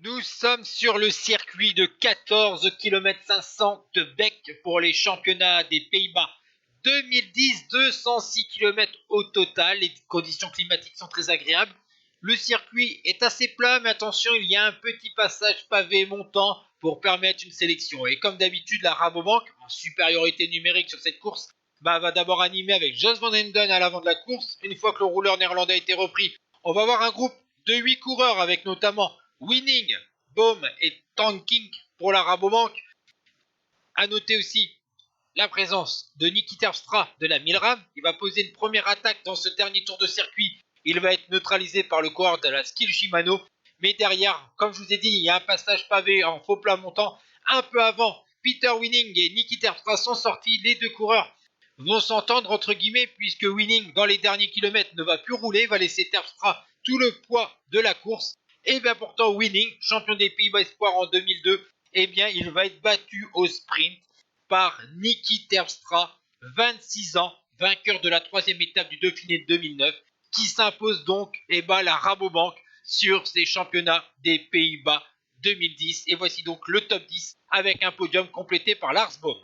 Nous sommes sur le circuit de 14 km 500 de Beek pour les championnats des Pays-Bas 2010, 206 km au total. Les conditions climatiques sont très agréables. Le circuit est assez plat, mais attention, il y a un petit passage pavé montant pour permettre une sélection. Et comme d'habitude, la Rabobank, en supériorité numérique sur cette course, va d'abord animer avec Jos van Enden à l'avant de la course. Une fois que le rouleur néerlandais a été repris, on va voir un groupe de 8 coureurs avec notamment Winning, Boom et Tanking pour la Rabobank. A noter aussi la présence de Niki Terpstra de la Milram. Il va poser une première attaque dans ce dernier tour de circuit. Il va être neutralisé par le coureur de la Skill Shimano. Mais derrière, comme je vous ai dit, il y a un passage pavé en faux plat montant. Un peu avant, Peter Winning et Niki Terpstra sont sortis. Les deux coureurs vont s'entendre entre guillemets puisque Winning dans les derniers kilomètres ne va plus rouler, va laisser Terpstra tout le poids de la course. Et bien pourtant Winning, champion des Pays-Bas Espoir en 2002, eh bien il va être battu au sprint par Niki Terpstra, 26 ans, vainqueur de la troisième étape du Dauphiné de 2009, qui s'impose donc la Rabobank sur ces championnats des Pays-Bas 2010. Et voici donc le top 10 avec un podium complété par Lars Boom.